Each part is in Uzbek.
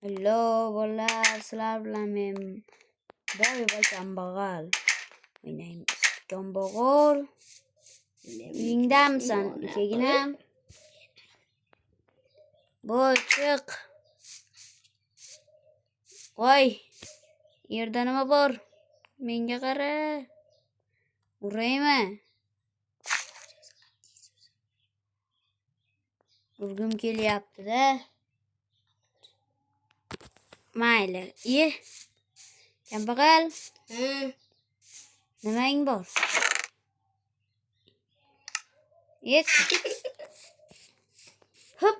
Hello bolalar, sizlar bilan men boy va kambag'al o'ynaymiz. Kambag'al, uyingdamisan, keginam? Boy, chiq. Voy, yerda nima bor? Menga qara. Uraymi? Urgim kelyapti-da. Mayli, kambag'al. Nimang bor? Yet. Hop.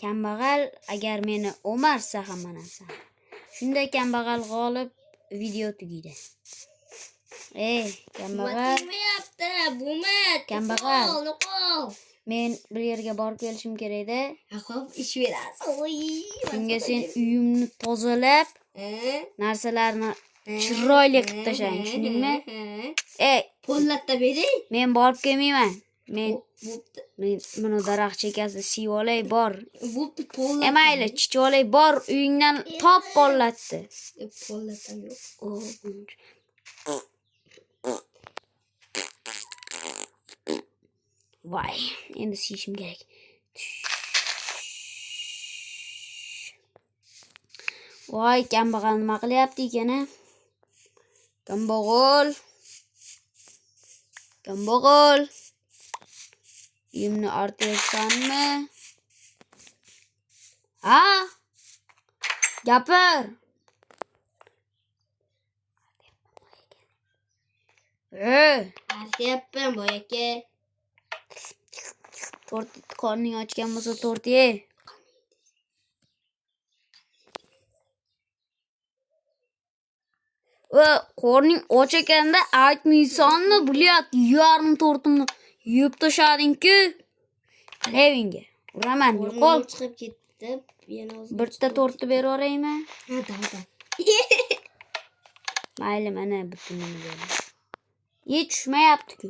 Kambag'al agar meni o'marsa hamma narsa. Shunda kambag'al g'olib, video tugaydi. Kambag'al. Kambag'al. Men bir yerga borib kelishim kerak-da. Xo'p, ish berasiz. Shunga sen uyimni tozalab, narsalarni chiroyli qilib tashlang, tushundingmi? Pollatda bering. Men borib kelmayman. Men buni daraxt chekasida siyib olay, bor. Bo'pti, pollat. Mayli, chichib olay, bor, uyingdan top pollatdi. Pollatam yo'q. Voy, endi siyishim kerak. Voy, kambag'al nima qilyapti ekan-a? Kambag'al. Uyimni artyapsanmi? Ha? Gapir. Artyapman, boy aka. Tort qorning ochgan bo'lsa tort ye. Qorning och ekanda aytmaysanmi? Bilyapti, yarmi tortimni yeb tashlading-ku. Qalavinga. Uraman, yo'qol. Chiqib ketdi. Bitta tortni berib yuboraymi? Ha, da. Mayli, mana butunini beraman. Tushmayapti-ku.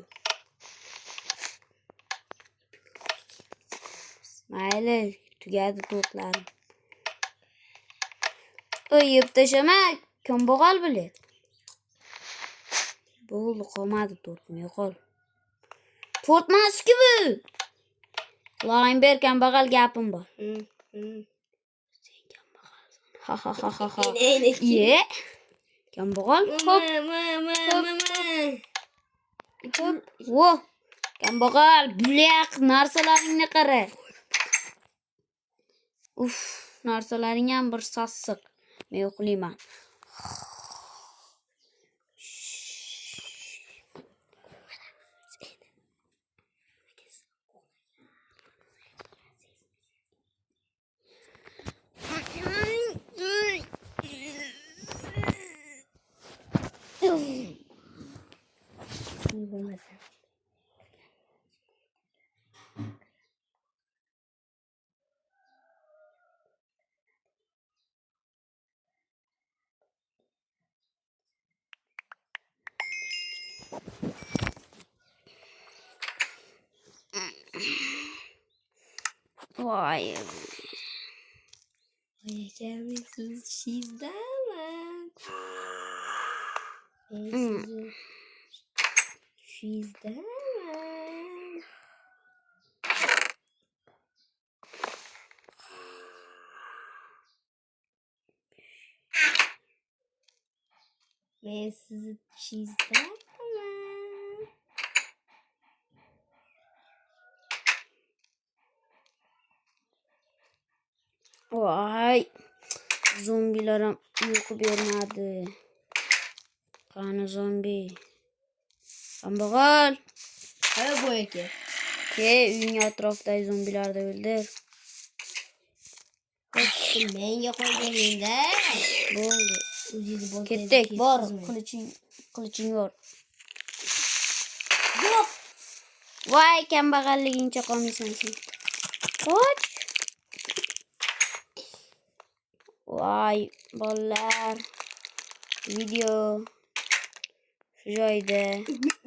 Mayli, tugadi tortlarim. Yeb tashama, kambag'al biladi. Bo'ldi, qolmadi tortim, yo'qol. Tortmas-ku bu. Quloqing ber, kambag'al, gapim bor. Sen kambag'alsan. Ha. Ye. Kambag'al, hop. Wo. Kambag'al, bulyaq narsalaringni qara. Narsalaring ham bir sassiq. Men uxlayman. Voy. Siz shizdaman. Shizdaman. Men sizni shizdaman. Voy. Zombilar ham yo'q bermadi. Qani zombi? Kambag'al. Ha, boy aka. Uying atrofidagi zombilarni o'ldir. Menga qo'yganingda. Bo'ldi. O'zingiz bor. Ketdik, bor. Qiliching bor. Yo'q. Voy, kambag'alligingcha qolmaysan sen. Qoch. Voy, bolalar. Video shu joyda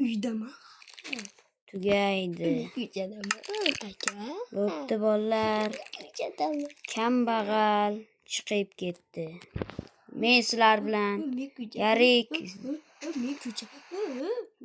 Uydaman. tugaydi. Uydaman. Aka. Bo'pti bolalar. ko'chadami? Kambag'al chiqib ketdi. Men sizlar bilan yirik Men ko'cha.